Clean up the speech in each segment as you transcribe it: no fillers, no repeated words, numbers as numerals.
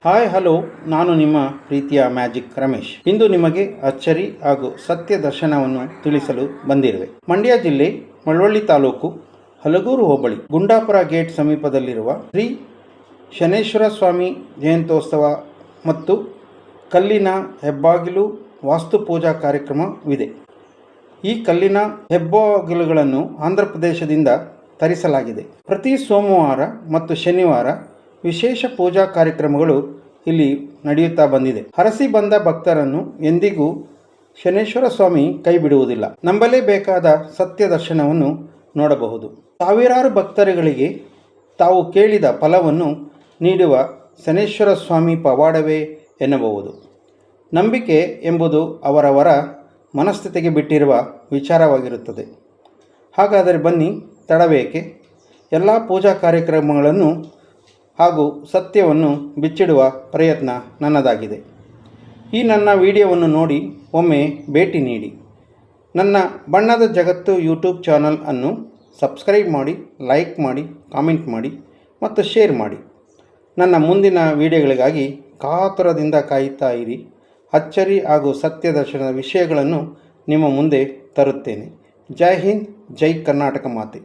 Hi hello, ನಾನು ನಿಮ್ಮ ಪ್ರೀತಿಯ ಮ್ಯಾಜಿಕ್ ರಮೇಶ್. ಇಂದು ನಿಮಗೆ ಅಚ್ಚರಿ ಹಾಗೂ ಸತ್ಯ ದರ್ಶನವನ್ನು ತಿಳಿಸಲು ಬಂದಿರುವೆ. ಮಂಡ್ಯ ಜಿಲ್ಲೆ ಮಳವಳ್ಳಿ ತಾಲೂಕು ಹಲಗೂರು ಹೋಬಳಿ ಗುಂಡಾಪುರ ಗೇಟ್ ಸಮೀಪದಲ್ಲಿರುವ ಶ್ರೀ ಶನೇಶ್ವರ ಸ್ವಾಮಿ ಜಯಂತ್ಯೋತ್ಸವ ಮತ್ತು ಕಲ್ಲಿನ ಹೆಬ್ಬಾಗಿಲು ವಾಸ್ತು ಪೂಜಾ ಕಾರ್ಯಕ್ರಮವಿದೆ. ಈ ಕಲ್ಲಿನ ಹೆಬ್ಬಾಗಿಲುಗಳನ್ನು ಆಂಧ್ರ ಪ್ರದೇಶದಿಂದ ತರಿಸಲಾಗಿದೆ. ಪ್ರತಿ ಸೋಮವಾರ ಮತ್ತು ಶನಿವಾರ ವಿಶೇಷ ಪೂಜಾ ಕಾರ್ಯಕ್ರಮಗಳು ಇಲ್ಲಿ ನಡೆಯುತ್ತಾ ಬಂದಿದೆ. ಹರಸಿ ಬಂದ ಭಕ್ತರನ್ನು ಎಂದಿಗೂ ಶನೇಶ್ವರ ಸ್ವಾಮಿ ಕೈ ಬಿಡುವುದಿಲ್ಲ. ನಂಬಲೇಬೇಕಾದ ಸತ್ಯ ದರ್ಶನವನ್ನು ನೋಡಬಹುದು. ಸಾವಿರಾರು ಭಕ್ತರುಗಳಿಗೆ ತಾವು ಕೇಳಿದ ಫಲವನ್ನು ನೀಡುವ ಶನೇಶ್ವರ ಸ್ವಾಮಿ ಪವಾಡವೇ ಎನ್ನಬಹುದು. ನಂಬಿಕೆ ಎಂಬುದು ಅವರವರ ಮನಸ್ಥಿತಿಗೆ ಬಿಟ್ಟಿರುವ ವಿಚಾರವಾಗಿರುತ್ತದೆ. ಹಾಗಾದರೆ ಬನ್ನಿ, ತಡಬೇಕೆ? ಎಲ್ಲ ಪೂಜಾ ಕಾರ್ಯಕ್ರಮಗಳನ್ನು ಹಾಗೂ ಸತ್ಯವನ್ನು ಬಿಚ್ಚಿಡುವ ಪ್ರಯತ್ನ ನನ್ನದಾಗಿದೆ. ಈ ನನ್ನ ವಿಡಿಯೋವನ್ನು ನೋಡಿ ಒಮ್ಮೆ ಭೇಟಿ ನೀಡಿ. ನನ್ನ ಬಣ್ಣದ ಜಗತ್ತು ಯೂಟ್ಯೂಬ್ ಚಾನಲ್ ಅನ್ನು ಸಬ್ಸ್ಕ್ರೈಬ್ ಮಾಡಿ, ಲೈಕ್ ಮಾಡಿ, ಕಾಮೆಂಟ್ ಮಾಡಿ ಮತ್ತು ಶೇರ್ ಮಾಡಿ. ನನ್ನ ಮುಂದಿನ ವಿಡಿಯೋಗಳಿಗಾಗಿ ಕಾತುರದಿಂದ ಕಾಯುತ್ತಾ ಇರಿ. ಅಚ್ಚರಿ ಹಾಗೂ ಸತ್ಯ ದರ್ಶನದ ವಿಷಯಗಳನ್ನು ನಿಮ್ಮ ಮುಂದೆ ತರುತ್ತೇನೆ. ಜೈ ಹಿಂದ್, ಜೈ ಕರ್ನಾಟಕ ಮಾತೆ.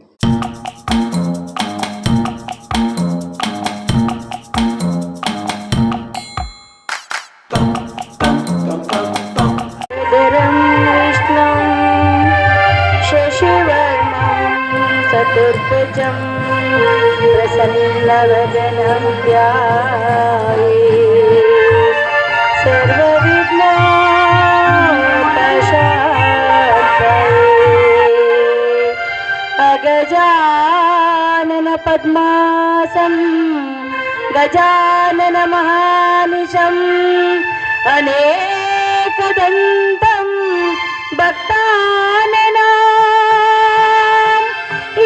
चतुर्भुजं प्रसन्नवदनं ध्याये सर्वविघ्नोपशान्तये अगजानन पद्मासं गजानन महानिशम् अनेकदन्तं भक्तानना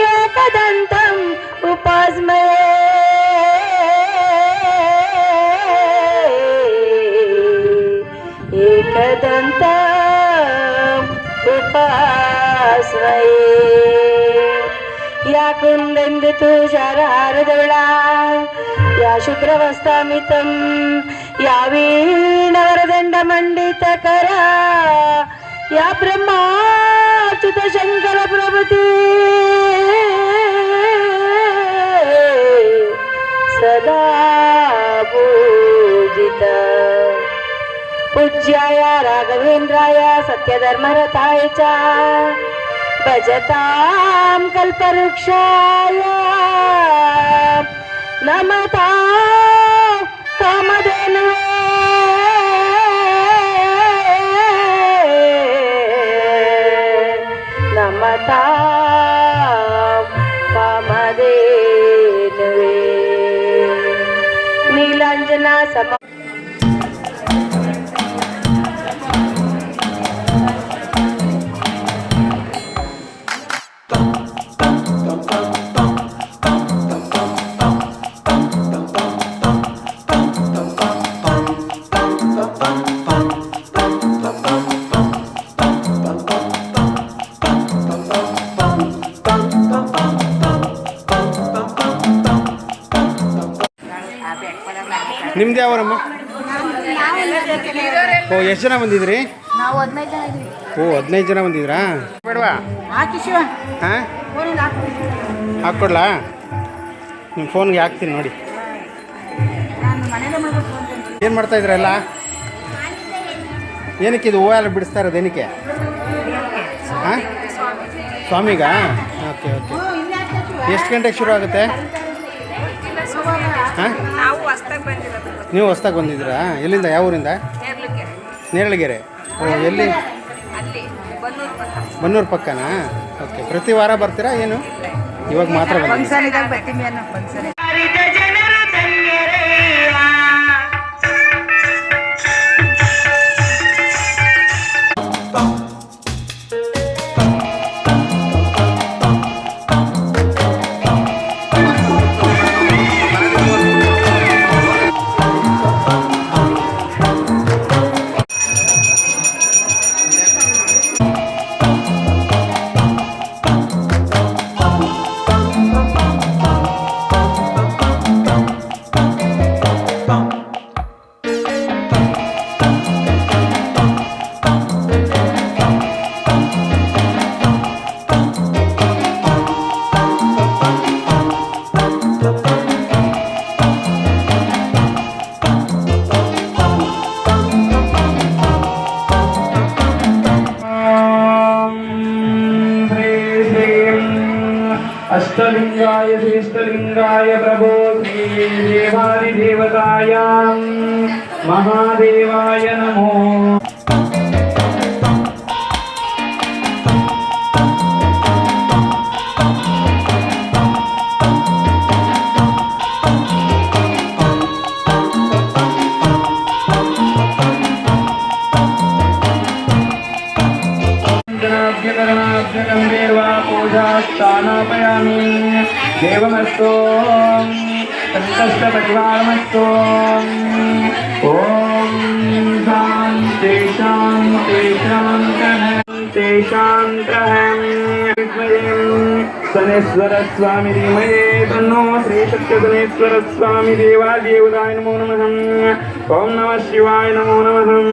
एकदन्तम् उपास्महे एकदन्तम् उपास्महे या कुन्देन्दु तुषारहारधवला या शुभ्रवस्त्रामितं या वीणवरदण्डमण्डितकरा या ब्रह्माच्युत शङ्कर प्रभृति सदा पूजिता पूज्याय राघवेन्द्राय सत्यधर्मरताय च भजतां कल्पवृक्षाय नमतां कामधेनवे नमतां कामधेनवे नीलांजना समा ನಿಮ್ದು ಯಾವರಮ್ಮ? ಓ, ಎಷ್ಟು ಜನ ಬಂದಿದ್ರಿ? ನಾವು 15 ಜನ ಇದ್ದೀವಿ. ಓ, 15 ಜನ ಬಂದಿದ್ರಾ? ಬೇಡವಾ? ಹಾಕಿ ಶಿವ. ಹಾಂ, ಫೋನಿಗೆ ಹಾಕ್ಕೊಡ್ಲಾ? ನಿಮ್ಮ ಫೋನ್ಗೆ ಹಾಕ್ತೀನಿ ನೋಡಿ. ನಾನು ಮನೇಲೆ ಮಾಡ್ಬೇಕು ಅಂತ. ಏನು ಮಾಡ್ತಾ ಇದ್ರಲ್ಲ? ಏನಕ್ಕೆ ಇದು ಹೂವು ಎಲ್ಲ ಬಿಡಿಸ್ತಾ ಇರೋದು ಏನಕ್ಕೆ? ಹಾಂ, ಸ್ವಾಮಿಗಾ? Okay okay. ಎಷ್ಟು ಗಂಟೆಗೆ ಶುರು ಆಗುತ್ತೆ? ಹಾಂ, ನೀವು ಹೊಸ್ದಾಗಿ ಬಂದಿದ್ದೀರಾ? ಎಲ್ಲಿಂದ? ಯಾವ ಊರಿಂದ? ನೇರಳಗೆರೆ. ಓ, ಎಲ್ಲಿ? ಬನ್ನೂರು ಪಕ್ಕನಾ? ಓಕೆ. ಪ್ರತಿ ವಾರ ಬರ್ತೀರಾ ಏನು? ಇವಾಗ ಮಾತ್ರ ಬಂದಿದ್ದೀರಾ? प्रभो श्री देवादिदेवताय महादेवाय नमो। पूजास्थानापयामि देवमस्तु संकष्टपरिवारमस्तु। ॐ शान्ति शान्ति शान्ति शान्तः। शनेश्वर स्वामी धीमहि तन्नो श्री सत्यशनेश्वर स्वामी देवादिदेवताय नमो नमः। ओम नमः शिवाय नमो नमः।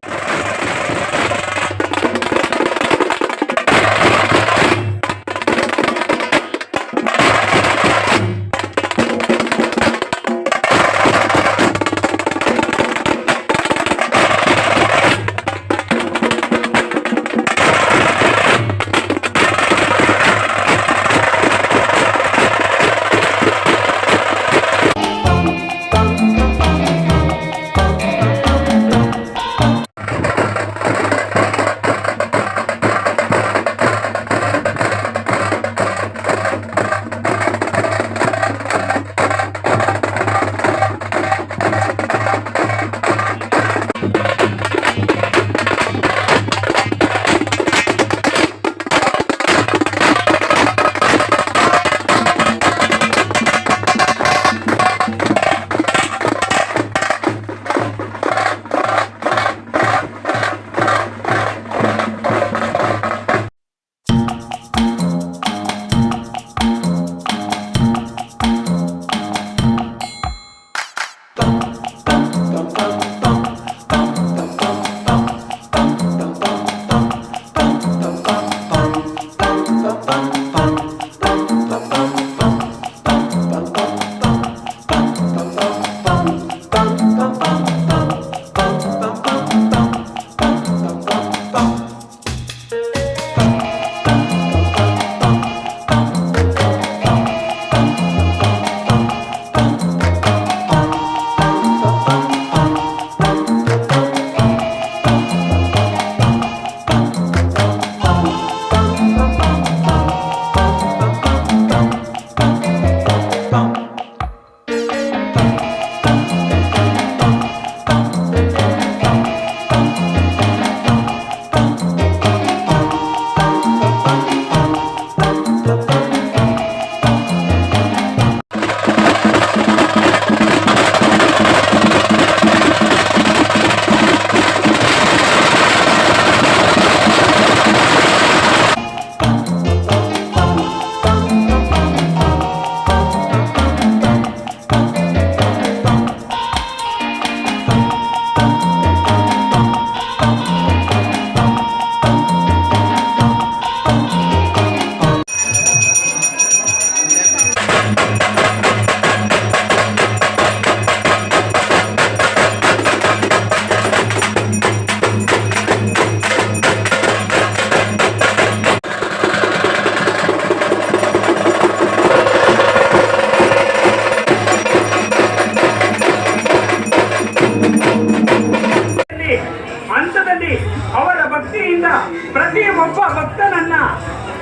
ಪ್ರತಿಯೊಬ್ಬ ಭಕ್ತನನ್ನ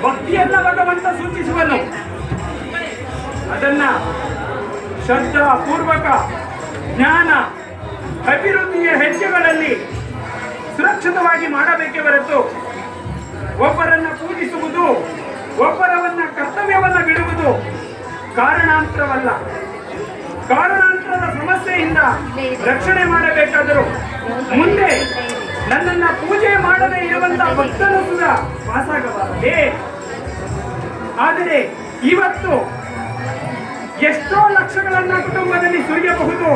ಭಕ್ತಿಯನ್ನ ಭಗವಂತ ಸೂಚಿಸುವನು. ಅದನ್ನ ಶ್ರದ್ಧಾ ಪೂರ್ವಕ ಜ್ಞಾನ ಅಭಿವೃದ್ಧಿಯ ಹೆಜ್ಜೆಗಳಲ್ಲಿ ಸುರಕ್ಷಿತವಾಗಿ ಮಾಡಬೇಕೇ ಹೊರತು ಒಬ್ಬರನ್ನ ಪೂಜಿಸುವುದು, ಒಬ್ಬರವನ್ನ ಕರ್ತವ್ಯವನ್ನ ಬಿಡುವುದು ಕಾರಣಾಂತರವಲ್ಲ. ಕಾರಣಾಂತರದ ಸಮಸ್ಯೆಯಿಂದ ರಕ್ಷಣೆ ಮಾಡಬೇಕಾದರೂ ಮುಂದೆ ನನ್ನನ್ನ ಪೂಜೆ ಮಾಡದೇ ಇರುವಂತಹ ಭಕ್ತರು ಕೂಡ ವಾಸಾಗಬಾರದೆ. ಆದರೆ ಇವತ್ತು ಎಷ್ಟೋ ಲಕ್ಷಗಳನ್ನ ಕುಟುಂಬದಲ್ಲಿ ಸುರಿಯಬಹುದು.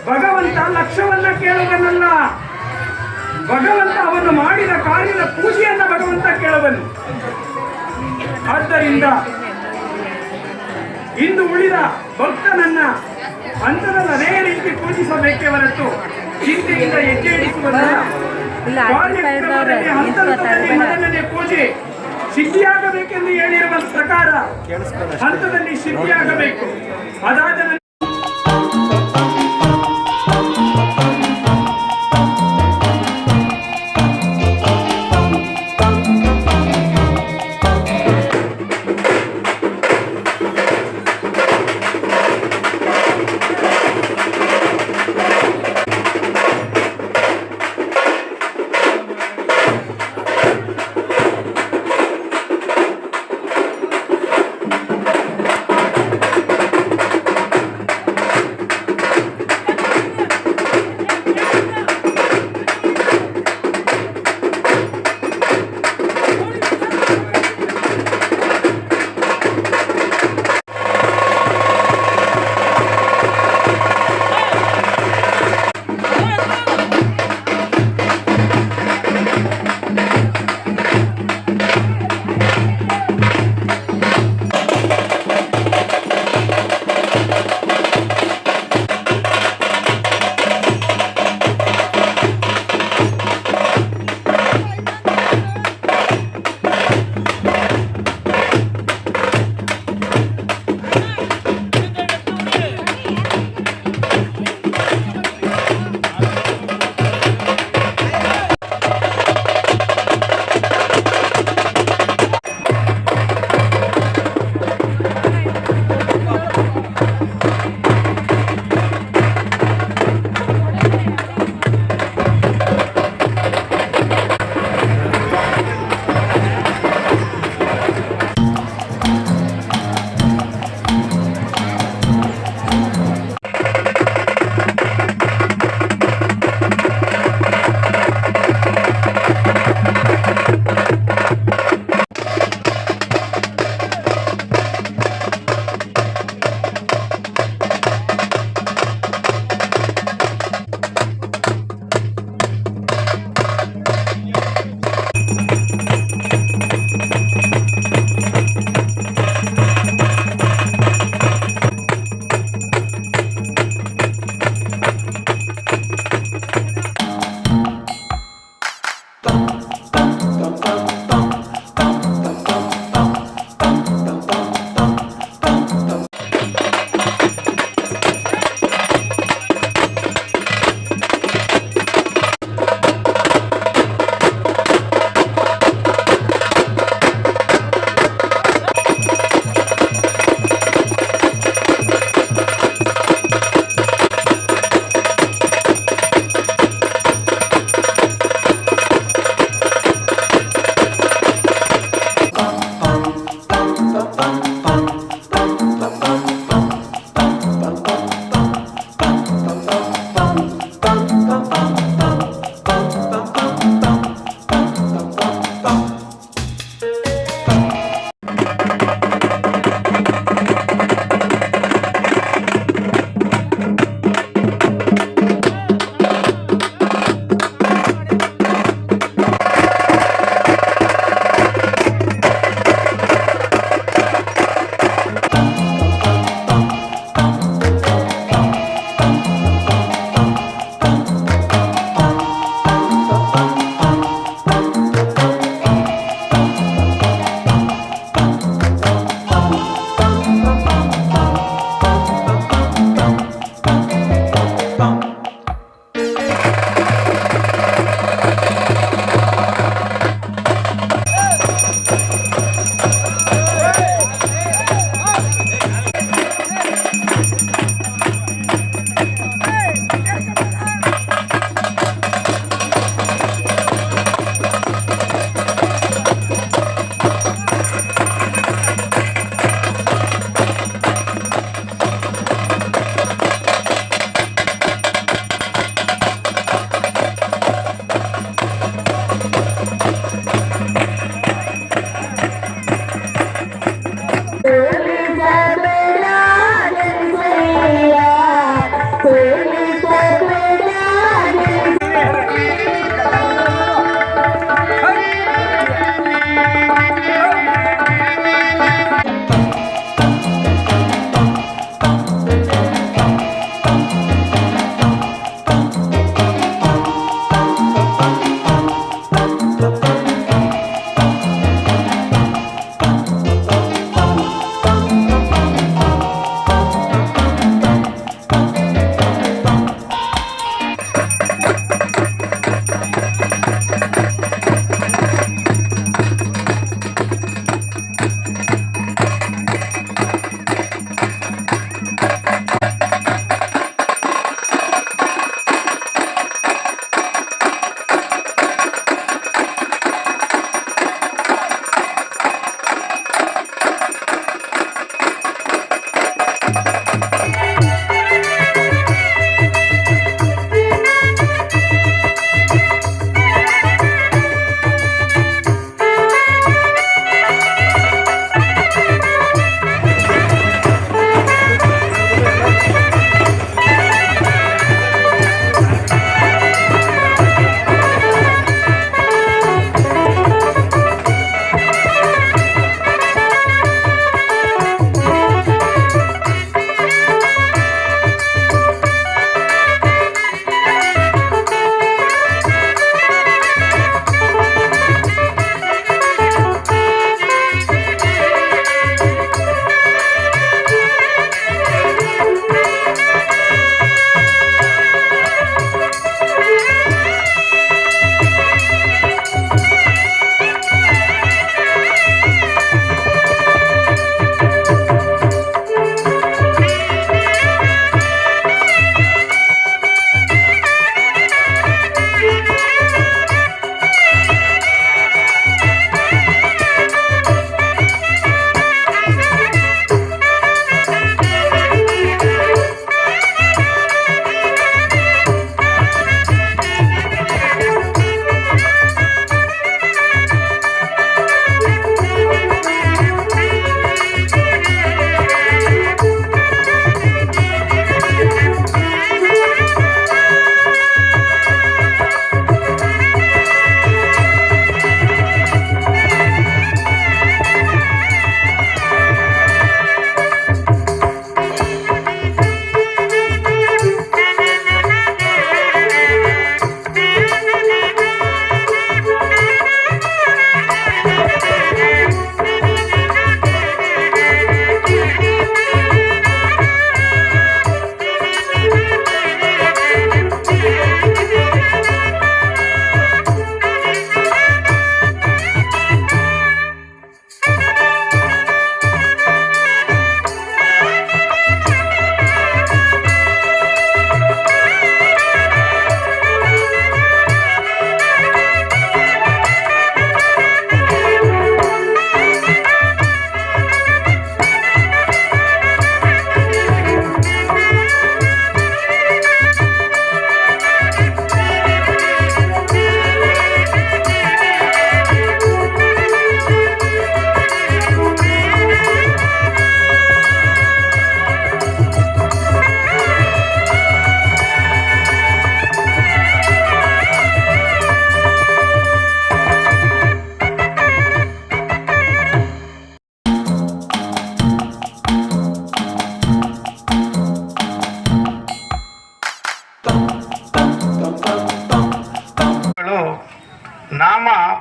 ಭಗವಂತ ಲಕ್ಷವನ್ನ ಕೇಳುವನಲ್ಲ, ಭಗವಂತ ಅವನು ಮಾಡಿದ ಕಾರ್ಯದ ಪೂಜೆಯನ್ನ ಭಗವಂತ ಕೇಳುವನು. ಆದ್ದರಿಂದ ಇಂದು ಉಳಿದ ಭಕ್ತನನ್ನ ಹಂತದಲ್ಲಿ ಅದೇ ರೀತಿ ಪೂಜಿಸಬೇಕೇ ಹೊರತು ಚಿಂತೆಯಿಂದ ಹೆಜ್ಜೆ ಇಡಿಸುವುದಲ್ಲ. ಕಾರ್ಯಕ್ರಮದಲ್ಲಿ ಹಂತದಲ್ಲಿ ಮೊದಲನೇ ಪೂಜೆ ಸಿದ್ಧಿಯಾಗಬೇಕೆಂದು ಹೇಳಿರುವ ಪ್ರಕಾರ ಹಂತದಲ್ಲಿ ಸಿದ್ಧಿಯಾಗಬೇಕು. ಅದಾದ ನಂತರ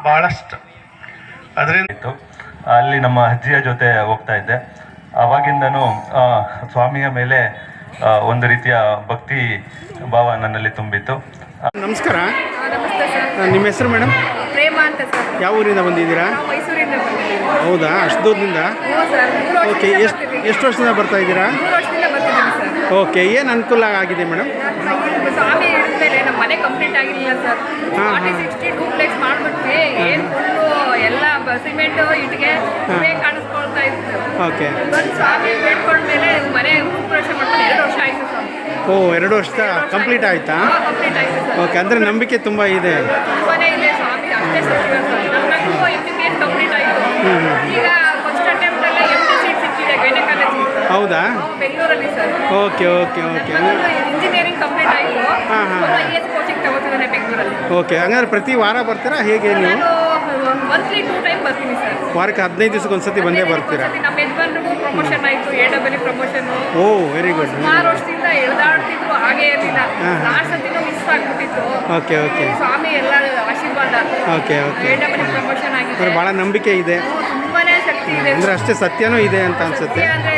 ಬಹಳಷ್ಟು ಅದರಿಂದ ಅಲ್ಲಿ ನಮ್ಮ ಅಜ್ಜಿಯ ಜೊತೆ ಹೋಗ್ತಾ ಇದ್ದೆ. ಆವಾಗಿಂದನೂ ಸ್ವಾಮಿಯ ಮೇಲೆ ಒಂದು ರೀತಿಯ ಭಕ್ತಿ ಭಾವ ನನ್ನಲ್ಲಿ ತುಂಬಿತ್ತು. ನಮಸ್ಕಾರ, ನಮಸ್ತೆ ಸರ್. ನಿಮ್ಮ ಹೆಸರು ಮೇಡಮ್? ಪ್ರೇಮ ಅಂತ ಸರ್. ಯಾವ ಊರಿಂದ ಬಂದಿದ್ದೀರಾ? ನಾವು ಮೈಸೂರಿಂದ ಬಂದಿದ್ದೀವಿ. ಹೌದಾ, ಅಷ್ಟು ದೂರದಿಂದ? ಹ್ಞೂ ಸರ್. 3 ಓಕೆ, ವರ್ಷದಿಂದ ಎಷ್ಟು ವರ್ಷದಿಂದ ಬರ್ತಾ ಇದ್ದೀರಾ? 3 ವರ್ಷದಿಂದ ಬರ್ತಿದ್ದೀನಿ ಸರ್. ಓಕೆ, ಏನು ಅನುಕೂಲ ಆಗಿದೆ ಮೇಡಮ್? ಸ್ವಾಮಿ ಹೇಳಿದ್ಮೇಲೆ ನಮ್ಮ ಮನೆ ಕಂಪ್ಲೀಟ್ ಆಗಿರಲಿಲ್ಲ ಸರ್. 40-60 ಡೂಪ್ಲೆಕ್ಸ್ ಮಾಡಿಬಿಟ್ವಿ. ಏನು ಫುಲ್ಲು ಎಲ್ಲ ಸಿಮೆಂಟು ಇಟ್ಟಿಗೆ ಇವೇ ಕಾಣಿಸ್ಕೊಳ್ತಾ ಇತ್ತು. ಓಕೆ. ಬಂದು ಸ್ವಾಮಿ ಬೇಡ್ಕೊಂಡ್ಮೇಲೆ ಮನೆ ಗೃಹಪ್ರವೇಶ ಮಾಡ್ಕೊಂಡು 2 ವರ್ಷ ಆಯಿತು ಸರ್. ಓ, 2 ವರ್ಷ ಕಂಪ್ಲೀಟ್ ಆಯಿತಾ? ಕಂಪ್ಲೀಟ್ ಆಯಿತು ಸರ್. ಓಕೆ, ಅಂದರೆ ನಂಬಿಕೆ ತುಂಬ ಇದೆ. ತುಂಬಾನೇ ಇದೆ ಸ್ವಾಮಿ, ಅಷ್ಟೇ ಸತ್ಯ ಸರ್. ನನಗೂ MBBS ಕಂಪ್ಲೀಟ್ ಆಯಿತು. ಈಗ ಫಸ್ಟ್ ಅಟೆಂಪ್ಟಲ್ಲೇ MD ಸೀಟ್ ಸಿಕ್ಕಿದೆ ಗೈನಕಾಲಜಿ. ಹೌದಾ? ಬೆಂಗಳೂರಲ್ಲಿ sir. Okay okay okay engineering complete ಆಯಿತು. IAS ಕೋಚಿಂಗ್ ತಗೋತಿದ್ದಾನೆ ಬೆಂಗಳೂರಲ್ಲಿ. ಓಕೆ, ಹಂಗಾದ್ರೆ ಪ್ರತಿ ವಾರ ಬರ್ತೀರಾ ಹೇಗೆ ನೀವು? ನಾನು ಮಂತ್ಲಿ 2 ಟೈಮ್ ಬರ್ತೀನಿ ಸರ್. ವಾರಕ್ಕೆ 15 ದಿವಸಕ್ಕೆ ಒಂದ್ಸತಿ ಬಂದೇ ಬರ್ತೀರಾ? ನಮ್ಮ ಯಜಮಾನ್ರಿಗೂ ಪ್ರಮೋಷನ್ ಆಯಿತು, AW ಪ್ರಮೋಷನು. ಓ, ವೆರಿ ಗುಡ್. ಸುಮಾರು ವರ್ಷದಿಂದ ಎಳ್ದಾಡ್ತಿದ್ರು, ಹಾಗೇ ಇರಲಿಲ್ಲ. ಲಾಸ್ಟ್ ಸತಿನೂ ಮಿಸ್ ಆಗ್ಬಿಟ್ಟಿತ್ತು. ಓಕೆ ಓಕೆ ಸ್ವಾಮಿ ಎಲ್ಲ ಆಶೀರ್ವಾದ. Okay okay. AW ಪ್ರಮೋಷನ್ ಆಗಿದೆ. ಅಂದರೆ ಭಾಳ ನಂಬಿಕೆ ಇದೆ, ತುಂಬಾನೇ ಶಕ್ತಿ ಇದೆ. ಅಂದರೆ ಅಷ್ಟೇ ಸತ್ಯನೂ ಇದೆ ಅಂತ ಅನ್ಸುತ್ತೆ. ಅಂದ್ರೆ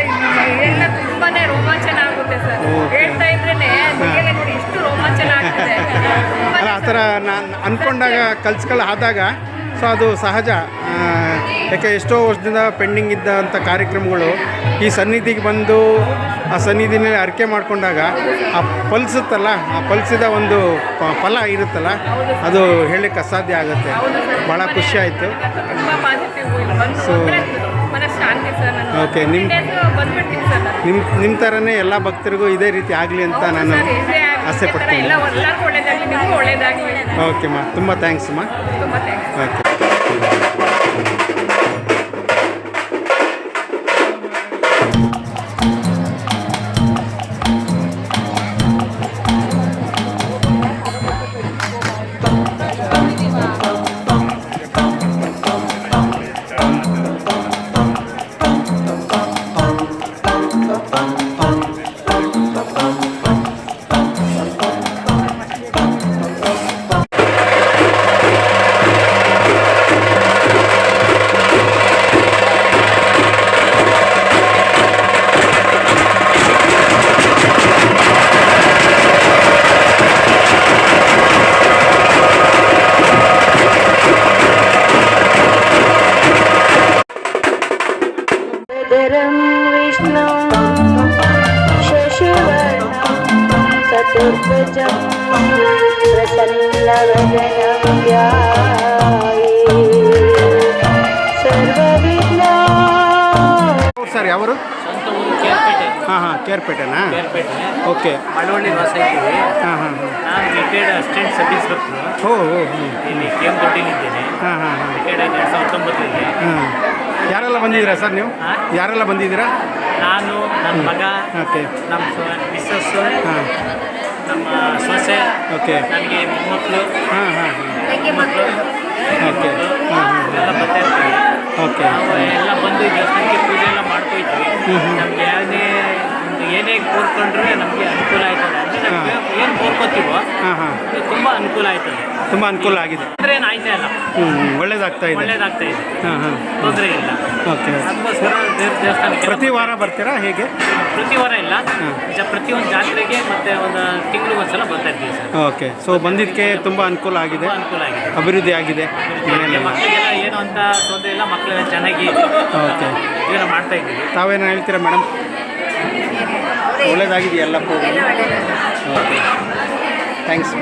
ಎಲ್ಲ ತುಂಬಾನೇ ರೋಮಾಂಚನ ಆಗುತ್ತೆ ಸರ್. ಓಕೆ. ಹೇಳ್ತಾ ಇದ್ರೇನೆ ಮೈಯೆಲ್ಲ ನೋಡಿ ಎಷ್ಟು ರೋಮಾಂಚನ ಆಗ್ತಿದೆ. ಅಲ್ಲ, ಆ ಥರ ನಾನು ಅಂದ್ಕೊಂಡಾಗ ಕಲ್ಸ್ಗಳು ಆದಾಗ ಸೊ ಅದು ಸಹಜ. ಯಾಕೆ ಎಷ್ಟೋ ವರ್ಷದಿಂದ ಪೆಂಡಿಂಗ್ ಇದ್ದಂಥ ಕಾರ್ಯಕ್ರಮಗಳು ಈ ಸನ್ನಿಧಿಗೆ ಬಂದು ಆ ಸನ್ನಿಧಿನಲ್ಲಿ ಅರಿಕೆ ಮಾಡಿಕೊಂಡಾಗ ಆ ಫಲಿಸುತ್ತಲ್ಲ, ಆ ಫಲಿಸಿದ ಒಂದು ಫಲ ಇರುತ್ತಲ್ಲ, ಅದು ಹೇಳಲಿಕ್ಕೆ ಅಸಾಧ್ಯ ಆಗುತ್ತೆ. ಭಾಳ ಖುಷಿ ಆಯಿತು. ತುಂಬಾ ಪಾಸಿಟಿವ್ ಮನಃಶಾಂತಿ ಸರ್. ನಾನು ಓಕೆ, ಬಂದ್ಬಿಡ್ತೀನಿ ಸರ್. ನಿಮ್ಮ ಥರನೇ ಎಲ್ಲ ಭಕ್ತರಿಗೂ ಇದೇ ರೀತಿ ಆಗಲಿ ಅಂತ ನಾನು ಆಸೆ ಪಡ್ತೀನಿ. ಎಲ್ಲರಿಗೂ ಒಳ್ಳೇದಾಗಲಿ, ನಿಮಗೂ ಒಳ್ಳೇದಾಗಲಿ. ಓಕೆ ಮಾ, ತುಂಬ ಥ್ಯಾಂಕ್ಸ್ ಮಾ. ತುಂಬ ಥ್ಯಾಂಕ್ಸ್. ಓಕೆ. धरं विष्णु शशिवर्णं चतुर्भुजं प्रसन्नवदनं ध्याये सर्वविघ्ना. ಸರ್, ಯಾವರು? ಸ್ವಂತ ಊರು ಕೇರ್ಪೇಟೆ. ಹಾಂ, ಕೇರ್ಪೇಟೆನಾ? ಕೇರ್ಪೇಟೆ. ಓಕೆ. ಮಳವಳ್ಳಿ ವಾಸ ಇದ್ದೀವಿ. ಹಾಂ. ನಾನು ರಿಟೈರ್ಡ್ ಅಸಿಸ್ಟೆಂಟ್ ಸಬ್ ಇನ್ಸ್ಪೆಕ್ಟ್ರು. ಇಲ್ಲಿ ದೊಡ್ಡಿಲಿದ್ದೇನೆ. ರಿಟೈರ್ಡ್ ಆಗಿ 2019ರಲ್ಲಿ. ಯಾರೆಲ್ಲ ಬಂದಿದ್ದೀರಾ ಸರ್ ನೀವು? ಯಾರೆಲ್ಲ ಬಂದಿದ್ದೀರಾ? ನಾನು, ನನ್ನ ಮಗ, ಓಕೆ, ನಮ್ಮ ಮಿಸ್ಸಸ್ಸು, ನಮ್ಮ ಸೊಸೆ, ಓಕೆ, ನನಗೆ ಮೊಮ್ಮಕ್ಕಳು, ಓಕೆ, ಎಲ್ಲ ಬರ್ತಾ ಇರ್ತೀವಿ. ಓಕೆ. ನಾವು ಎಲ್ಲ ಬಂದು ದೇವಸ್ಥಾನಕ್ಕೆ ಪೂಜೆ ಎಲ್ಲ ಮಾಡ್ಕೊಯ್ತೀವಿ. ನಮ್ಗೆ ಏನೇ ಕೋರ್ಕೊಂಡ್ರೆ ನಮಗೆ ಅನುಕೂಲ ಆಯ್ತದೆ. ಅಂದರೆ ನಮಗೆ ಏನು ಕೋರ್ಕೋತೀವೋ ತುಂಬ ಅನುಕೂಲ ಆಯ್ತದೆ. ತುಂಬ ಅನುಕೂಲ ಆಗಿದೆ. ತೊಂದರೆ ಏನು ಆಯ್ತಾ ಇಲ್ಲ. ಒಳ್ಳೇದಾಗ್ತಾ ಇದೆ. ಒಳ್ಳೇದಾಗ್ತಾ ಇದೆ. ತೊಂದರೆ ಇಲ್ಲ. ಓಕೆ. ಅದಕ್ಕೋಸ್ಕರ ದೇವಸ್ಥಾನಕ್ಕೆ ಪ್ರತಿ ವಾರ ಬರ್ತೀರಾ ಹೇಗೆ? ಪ್ರತಿ ವಾರ ಇಲ್ಲ, ಪ್ರತಿಯೊಂದು ಜಾತ್ರೆಗೆ ಮತ್ತೆ ಒಂದು ತಿಂಗಳಿಗೆ ಒಂದ್ಸಲ ಬರ್ತಾ ಇರ್ತೀವಿ ಸರ್. ಓಕೆ. ಸೊ ಬಂದಿದ್ದಕ್ಕೆ ತುಂಬ ಅನುಕೂಲ ಆಗಿದೆ, ಅನುಕೂಲ ಆಗಿದೆ, ಅಭಿವೃದ್ಧಿ ಆಗಿದೆ. ಮಕ್ಕಳಿಗೆಲ್ಲ ಏನು ಅಂತ ತೊಂದರೆ ಇಲ್ಲ, ಮಕ್ಕಳೆಲ್ಲ ಚೆನ್ನಾಗಿ ಓಕೆ ಜೀವನ ಮಾಡ್ತಾ ಇದ್ದೀವಿ. ತಾವೇನು ಹೇಳ್ತೀರಾ ಮೇಡಮ್? ಒಳ್ಳೇದಾಗಿದೆಯಲ್ಲ ಪ್ರೋಗ್ರಾಮ್? Okay, thanks.